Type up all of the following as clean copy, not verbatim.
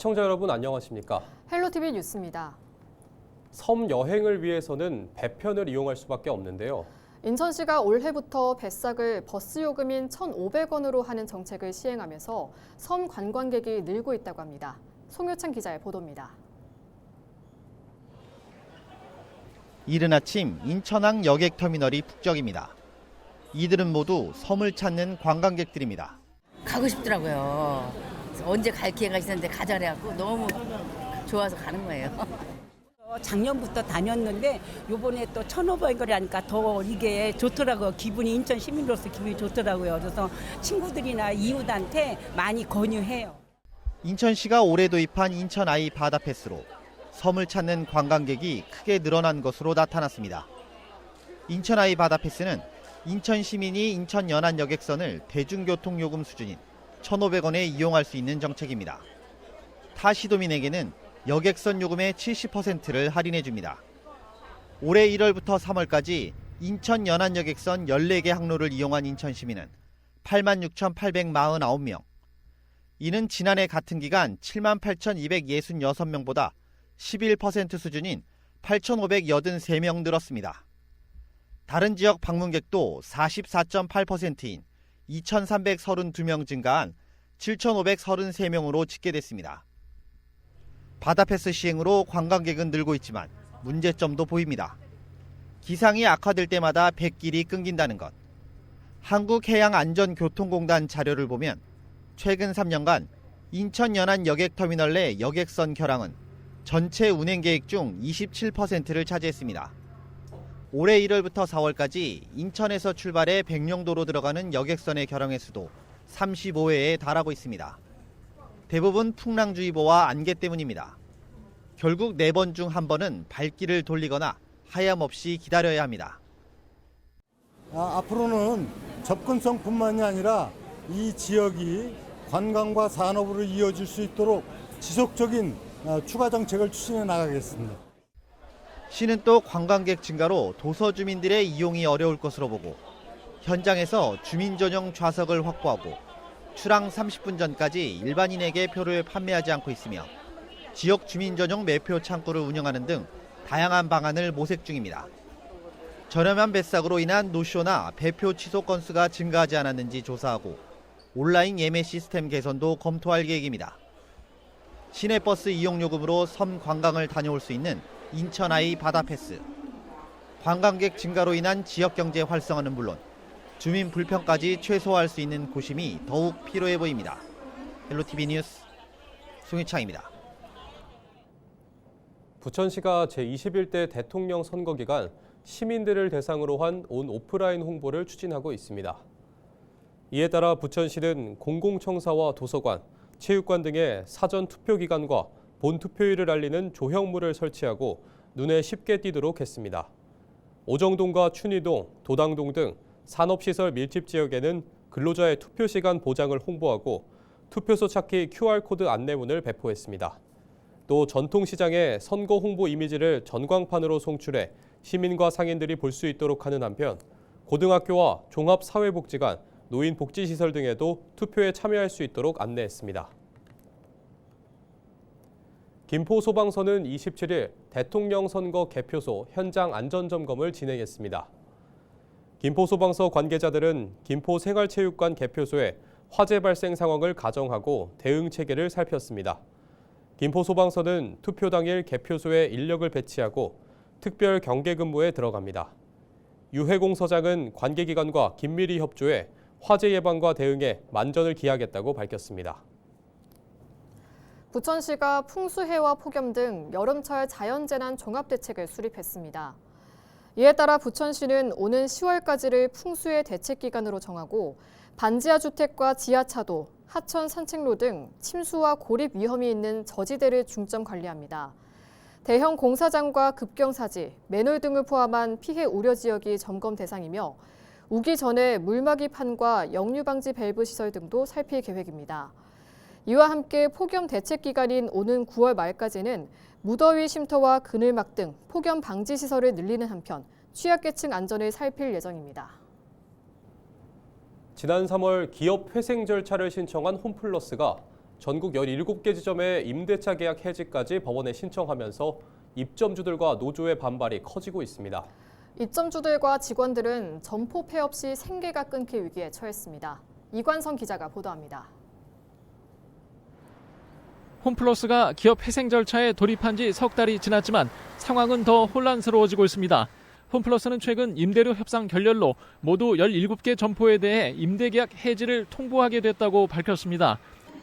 시청자 여러분 안녕하십니까? 헬로티비 뉴스입니다. 섬 여행을 위해서는 배편을 이용할 수밖에 없는데요. 인천시가 올해부터 뱃삭을 버스 요금인 1,500원으로 하는 정책을 시행하면서 섬 관광객이 늘고 있다고 합니다. 송효찬 기자의 보도입니다. 이른 아침 인천항 여객터미널이 북적입니다. 이들은 모두 섬을 찾는 관광객들입니다. 가고 싶더라고요. 그래서 언제 갈 기회가 있었는데 가자 그래갖고 너무 좋아서 가는 거예요. 작년부터 다녔는데 요번에 또 1,500원이라니까 더 이게 좋더라고요. 기분이 인천 시민으로서 기분이 좋더라고요. 그래서 친구들이나 이웃한테 많이 권유해요. 인천시가 올해 도입한 인천 아이 바다 패스로 섬을 찾는 관광객이 크게 늘어난 것으로 나타났습니다. 인천 아이 바다 패스는 인천 시민이 인천 연안 여객선을 대중교통 요금 수준인 1,500원에 이용할 수 있는 정책입니다. 타 시도민에게는 여객선 요금의 70%를 할인해 줍니다. 올해 1월부터 3월까지 인천 연안 여객선 14개 항로를 이용한 인천 시민은 86,849명. 이는 지난해 같은 기간 78,266명보다 11% 수준인 8,583명 늘었습니다. 다른 지역 방문객도 44.8%인 2,332명 증가한 7,533명으로 집계됐습니다. 바다패스 시행으로 관광객은 늘고 있지만 문제점도 보입니다. 기상이 악화될 때마다 뱃길이 끊긴다는 것. 한국해양안전교통공단 자료를 보면 최근 3년간 인천 연안 여객터미널 내 여객선 결항은 전체 운행 계획 중 27%를 차지했습니다. 올해 1월부터 4월까지 인천에서 출발해 백령도로 들어가는 여객선의 결항 횟수도 35회에 달하고 있습니다. 대부분 풍랑주의보와 안개 때문입니다. 결국 4번 중 1번은 발길을 돌리거나 하염없이 기다려야 합니다. 앞으로는 접근성뿐만이 아니라 이 지역이 관광과 산업으로 이어질 수 있도록 지속적인 추가 정책을 추진해 나가겠습니다. 시는 또 관광객 증가로 도서 주민들의 이용이 어려울 것으로 보고 현장에서 주민 전용 좌석을 확보하고 출항 30분 전까지 일반인에게 표를 판매하지 않고 있으며 지역 주민 전용 매표 창구를 운영하는 등 다양한 방안을 모색 중입니다. 저렴한 뱃삭으로 인한 노쇼나 배표 취소 건수가 증가하지 않았는지 조사하고 온라인 예매 시스템 개선도 검토할 계획입니다. 시내버스 이용 요금으로 섬 관광을 다녀올 수 있는 인천 아이 바다 패스. 관광객 증가로 인한 지역 경제 활성화는 물론 주민 불편까지 최소화할 수 있는 고심이 더욱 필요해 보입니다. 헬로티비 뉴스 송희창입니다. 부천시가 제21대 대통령 선거 기간 시민들을 대상으로 한 온 오프라인 홍보를 추진하고 있습니다. 이에 따라 부천시는 공공청사와 도서관, 체육관 등의 사전 투표 기간과 본 투표일을 알리는 조형물을 설치하고 눈에 쉽게 띄도록 했습니다. 오정동과 춘희동, 도당동 등 산업시설 밀집 지역에는 근로자의 투표 시간 보장을 홍보하고 투표소 찾기 QR코드 안내문을 배포했습니다. 또 전통시장의 선거 홍보 이미지를 전광판으로 송출해 시민과 상인들이 볼 수 있도록 하는 한편 고등학교와 종합사회복지관, 노인복지시설 등에도 투표에 참여할 수 있도록 안내했습니다. 김포소방서는 27일 대통령 선거 개표소 현장 안전점검을 진행했습니다. 김포소방서 관계자들은 김포생활체육관 개표소의 화재 발생 상황을 가정하고 대응 체계를 살폈습니다. 김포소방서는 투표 당일 개표소에 인력을 배치하고 특별 경계 근무에 들어갑니다. 유해공서장은 관계기관과 긴밀히 협조해 화재 예방과 대응에 만전을 기하겠다고 밝혔습니다. 부천시가 풍수해와 폭염 등 여름철 자연재난 종합대책을 수립했습니다. 이에 따라 부천시는 오는 10월까지를 풍수해 대책 기간으로 정하고 반지하 주택과 지하차도, 하천 산책로 등 침수와 고립 위험이 있는 저지대를 중점 관리합니다. 대형 공사장과 급경사지, 맨홀 등을 포함한 피해 우려 지역이 점검 대상이며 우기 전에 물막이 판과 역류 방지 밸브 시설 등도 살필 계획입니다. 이와 함께 폭염 대책 기간인 오는 9월 말까지는 무더위 쉼터와 그늘막 등 폭염 방지 시설을 늘리는 한편 취약계층 안전을 살필 예정입니다. 지난 3월 기업 회생 절차를 신청한 홈플러스가 전국 17개 지점의 임대차 계약 해지까지 법원에 신청하면서 입점주들과 노조의 반발이 커지고 있습니다. 입점주들과 직원들은 점포 폐업 시 생계가 끊길 위기에 처했습니다. 이관성 기자가 보도합니다. 홈플러스가 기업 회생 절차에 돌입한 지 석 달이 지났지만 상황은 더 혼란스러워지고 있습니다. 홈플러스는 최근 임대료 협상 결렬로 모두 17개 점포에 대해 임대계약 해지를 통보하게 됐다고 밝혔습니다.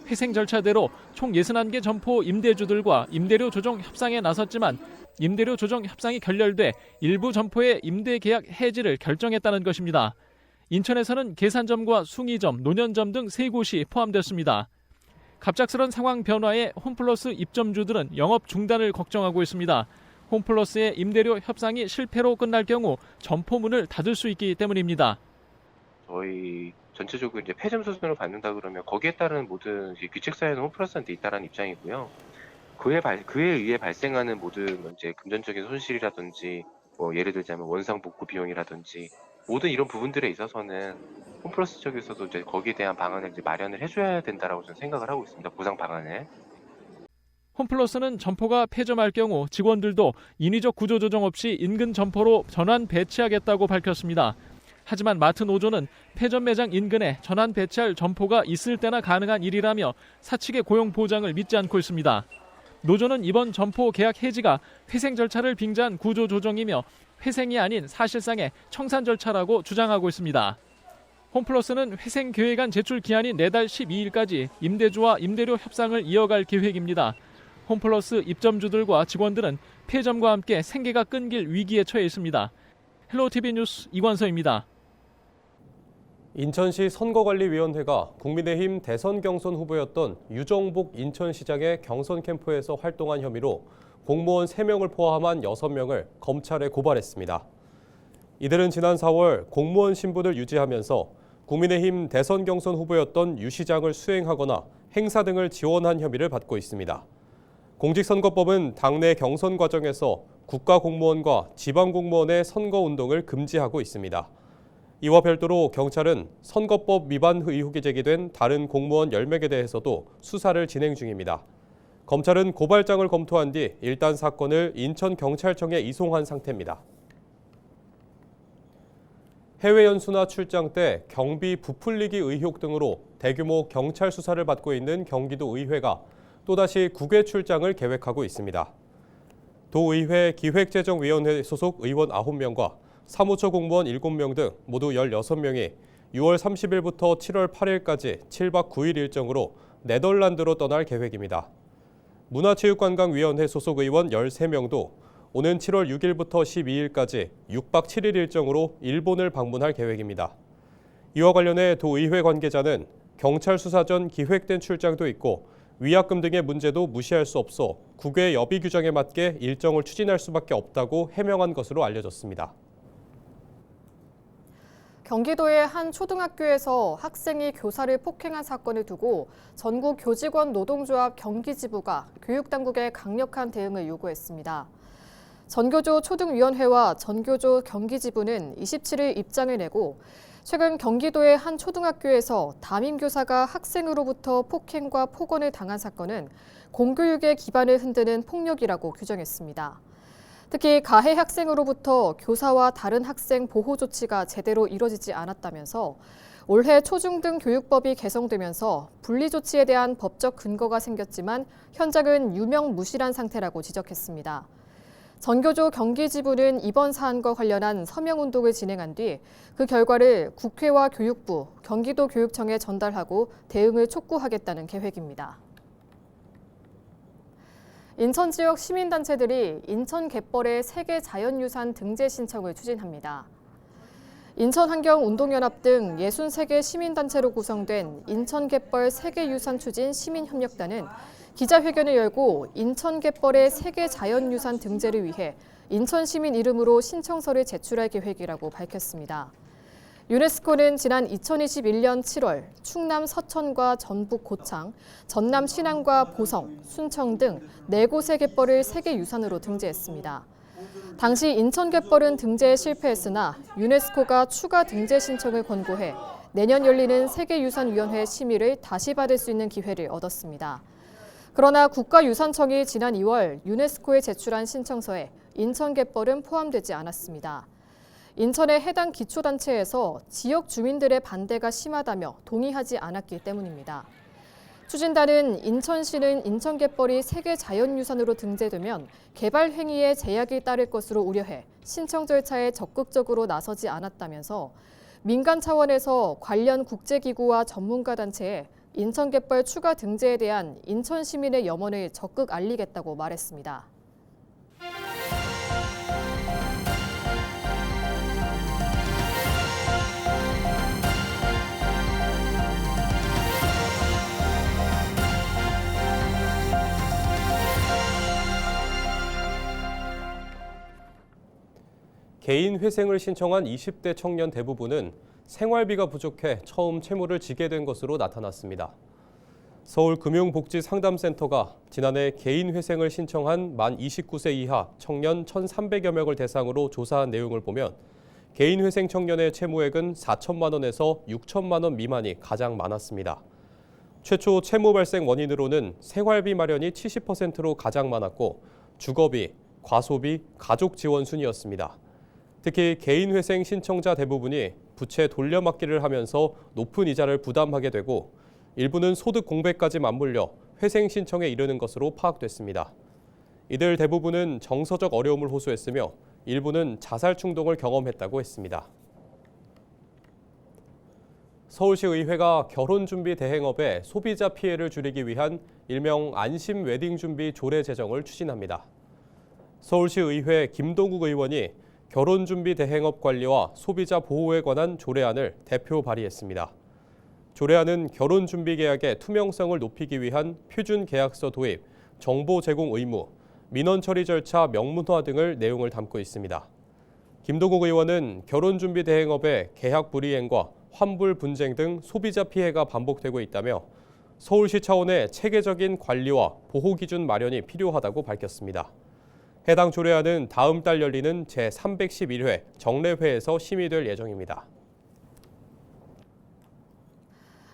회생 절차대로 총 61개 점포 임대주들과 임대료 조정 협상에 나섰지만 임대료 조정 협상이 결렬돼 일부 점포의 임대계약 해지를 결정했다는 것입니다. 인천에서는 계산점과 숭이점, 논현점 등 3곳이 포함됐습니다. 갑작스런 상황 변화에 홈플러스 입점주들은 영업 중단을 걱정하고 있습니다. 홈플러스의 임대료 협상이 실패로 끝날 경우 점포 문을 닫을 수 있기 때문입니다. 저희 전체적으로 이제 폐점 수순으로 받는다 그러면 거기에 따른 모든 규칙 사유는 홈플러스한테 있다라는 입장이고요. 그에 의해 발생하는 모든 이제 금전적인 손실이라든지 뭐 예를 들자면 원상 복구 비용이라든지 모든 이런 부분들에 있어서는 홈플러스 쪽에서도 이제 거기에 대한 방안을 이제 마련을 해줘야 된다라고 저는 생각을 하고 있습니다. 보상 방안을. 홈플러스는 점포가 폐점할 경우 직원들도 인위적 구조 조정 없이 인근 점포로 전환 배치하겠다고 밝혔습니다. 하지만 마트 노조는 폐점 매장 인근에 전환 배치할 점포가 있을 때나 가능한 일이라며 사측의 고용 보장을 믿지 않고 있습니다. 노조는 이번 점포 계약 해지가 회생 절차를 빙자한 구조 조정이며 회생이 아닌 사실상의 청산 절차라고 주장하고 있습니다. 홈플러스는 회생 계획안 제출 기한인 내달 12일까지 임대주와 임대료 협상을 이어갈 계획입니다. 홈플러스 입점주들과 직원들은 폐점과 함께 생계가 끊길 위기에 처해 있습니다. 헬로티비 뉴스 이관서입니다. 인천시 선거관리위원회가 국민의힘 대선 경선 후보였던 유정복 인천시장의 경선 캠프에서 활동한 혐의로 공무원 3명을 포함한 6명을 검찰에 고발했습니다. 이들은 지난 4월 공무원 신분을 유지하면서 국민의힘 대선 경선 후보였던 유 시장을 수행하거나 행사 등을 지원한 혐의를 받고 있습니다. 공직선거법은 당내 경선 과정에서 국가공무원과 지방공무원의 선거운동을 금지하고 있습니다. 이와 별도로 경찰은 선거법 위반 의혹이 제기된 다른 공무원 10명에 대해서도 수사를 진행 중입니다. 검찰은 고발장을 검토한 뒤 일단 사건을 인천경찰청에 이송한 상태입니다. 해외 연수나 출장 때 경비 부풀리기 의혹 등으로 대규모 경찰 수사를 받고 있는 경기도 의회가 또다시 국외 출장을 계획하고 있습니다. 도의회 기획재정위원회 소속 의원 9명과 사무처 공무원 7명 등 모두 16명이 6월 30일부터 7월 8일까지 7박 9일 일정으로 네덜란드로 떠날 계획입니다. 문화체육관광위원회 소속 의원 13명도 오는 7월 6일부터 12일까지 6박 7일 일정으로 일본을 방문할 계획입니다. 이와 관련해 도의회 관계자는 경찰 수사 전 기획된 출장도 있고 위약금 등의 문제도 무시할 수 없어 국외 여비 규정에 맞게 일정을 추진할 수밖에 없다고 해명한 것으로 알려졌습니다. 경기도의 한 초등학교에서 학생이 교사를 폭행한 사건을 두고 전국 교직원 노동조합 경기지부가 교육당국에 강력한 대응을 요구했습니다. 전교조 초등위원회와 전교조 경기지부는 27일 입장을 내고 최근 경기도의 한 초등학교에서 담임교사가 학생으로부터 폭행과 폭언을 당한 사건은 공교육의 기반을 흔드는 폭력이라고 규정했습니다. 특히 가해 학생으로부터 교사와 다른 학생 보호 조치가 제대로 이뤄지지 않았다면서 올해 초중등 교육법이 개정되면서 분리 조치에 대한 법적 근거가 생겼지만 현장은 유명무실한 상태라고 지적했습니다. 전교조 경기지부는 이번 사안과 관련한 서명운동을 진행한 뒤 그 결과를 국회와 교육부, 경기도 교육청에 전달하고 대응을 촉구하겠다는 계획입니다. 인천 지역 시민단체들이 인천 갯벌의 세계 자연유산 등재 신청을 추진합니다. 인천환경운동연합 등 63개 시민단체로 구성된 인천 갯벌 세계유산 추진 시민협력단은 기자회견을 열고 인천 갯벌의 세계 자연유산 등재를 위해 인천 시민 이름으로 신청서를 제출할 계획이라고 밝혔습니다. 유네스코는 지난 2021년 7월 충남 서천과 전북 고창, 전남 신안과 보성, 순청 등 4곳의 갯벌을 세계유산으로 등재했습니다. 당시 인천 갯벌은 등재에 실패했으나 유네스코가 추가 등재 신청을 권고해 내년 열리는 세계유산위원회 심의를 다시 받을 수 있는 기회를 얻었습니다. 그러나 국가유산청이 지난 2월 유네스코에 제출한 신청서에 인천 갯벌은 포함되지 않았습니다. 인천의 해당 기초단체에서 지역 주민들의 반대가 심하다며 동의하지 않았기 때문입니다. 추진단은 인천시는 인천 갯벌이 세계 자연유산으로 등재되면 개발 행위에 제약이 따를 것으로 우려해 신청 절차에 적극적으로 나서지 않았다면서 민간 차원에서 관련 국제기구와 전문가 단체에 인천 갯벌 추가 등재에 대한 인천 시민의 염원을 적극 알리겠다고 말했습니다. 개인 회생을 신청한 20대 청년 대부분은 생활비가 부족해 처음 채무를 지게 된 것으로 나타났습니다. 서울금융복지상담센터가 지난해 개인 회생을 신청한 만 29세 이하 청년 1,300여 명을 대상으로 조사한 내용을 보면 개인 회생 청년의 채무액은 4천만 원에서 6천만 원 미만이 가장 많았습니다. 최초 채무 발생 원인으로는 생활비 마련이 70%로 가장 많았고 주거비, 과소비, 가족 지원 순이었습니다. 특히 개인 회생 신청자 대부분이 부채 돌려막기를 하면서 높은 이자를 부담하게 되고 일부는 소득 공백까지 맞물려 회생 신청에 이르는 것으로 파악됐습니다. 이들 대부분은 정서적 어려움을 호소했으며 일부는 자살 충동을 경험했다고 했습니다. 서울시 의회가 결혼 준비 대행업의 소비자 피해를 줄이기 위한 일명 안심 웨딩 준비 조례 제정을 추진합니다. 서울시 의회 김동국 의원이 결혼 준비 대행업 관리와 소비자 보호에 관한 조례안을 대표 발의했습니다. 조례안은 결혼 준비 계약의 투명성을 높이기 위한 표준 계약서 도입, 정보 제공 의무, 민원 처리 절차 명문화 등을 내용을 담고 있습니다. 김동국 의원은 결혼 준비 대행업의 계약 불이행과 환불 분쟁 등 소비자 피해가 반복되고 있다며 서울시 차원의 체계적인 관리와 보호 기준 마련이 필요하다고 밝혔습니다. 해당 조례안은 다음 달 열리는 제311회 정례회에서 심의될 예정입니다.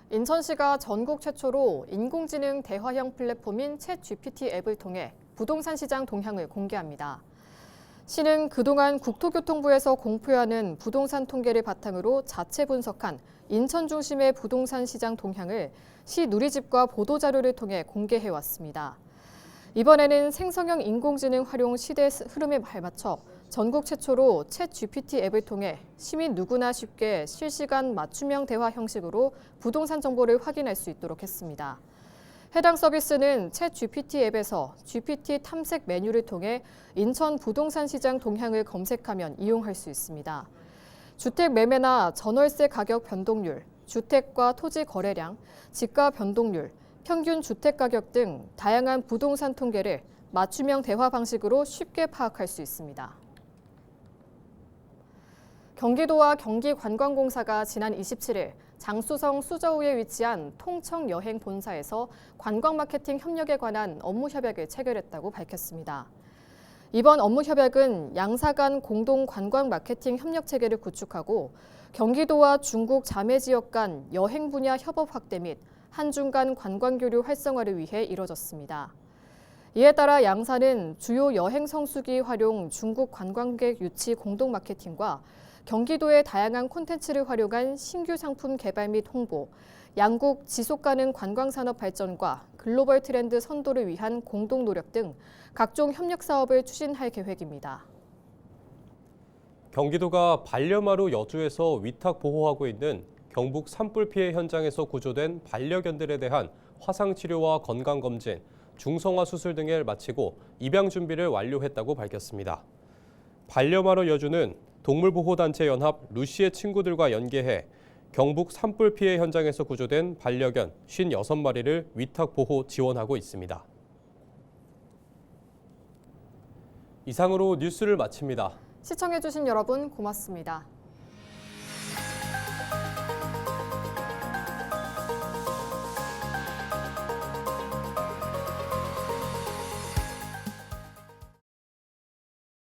인천시가 전국 최초로 인공지능 대화형 플랫폼인 챗GPT 앱을 통해 부동산 시장 동향을 공개합니다. 시는 그동안 국토교통부에서 공표하는 부동산 통계를 바탕으로 자체 분석한 인천 중심의 부동산 시장 동향을 시 누리집과 보도자료를 통해 공개해왔습니다. 이번에는 생성형 인공지능 활용 시대 흐름에 발맞춰 전국 최초로 챗GPT 앱을 통해 시민 누구나 쉽게 실시간 맞춤형 대화 형식으로 부동산 정보를 확인할 수 있도록 했습니다. 해당 서비스는 챗GPT 앱에서 GPT 탐색 메뉴를 통해 인천 부동산 시장 동향을 검색하면 이용할 수 있습니다. 주택 매매나 전월세 가격 변동률, 주택과 토지 거래량, 지가 변동률, 평균 주택 가격 등 다양한 부동산 통계를 맞춤형 대화 방식으로 쉽게 파악할 수 있습니다. 경기도와 경기관광공사가 지난 27일 장수성 수저우에 위치한 통청 여행 본사에서 관광 마케팅 협력에 관한 업무 협약을 체결했다고 밝혔습니다. 이번 업무 협약은 양사 간 공동 관광 마케팅 협력 체계를 구축하고 경기도와 중국 자매 지역 간 여행 분야 협업 확대 및 한중 간 관광교류 활성화를 위해 이뤄졌습니다. 이에 따라 양사는 주요 여행 성수기 활용 중국 관광객 유치 공동 마케팅과 경기도의 다양한 콘텐츠를 활용한 신규 상품 개발 및 홍보, 양국 지속가능 관광산업 발전과 글로벌 트렌드 선도를 위한 공동 노력 등 각종 협력 사업을 추진할 계획입니다. 경기도가 반려마루 여주에서 위탁 보호하고 있는 경북 산불 피해 현장에서 구조된 반려견들에 대한 화상치료와 건강검진, 중성화 수술 등을 마치고 입양 준비를 완료했다고 밝혔습니다. 반려마루 여주는 동물보호단체 연합 루시의 친구들과 연계해 경북 산불 피해 현장에서 구조된 반려견 56마리를 위탁 보호 지원하고 있습니다. 이상으로 뉴스를 마칩니다. 시청해주신 여러분 고맙습니다.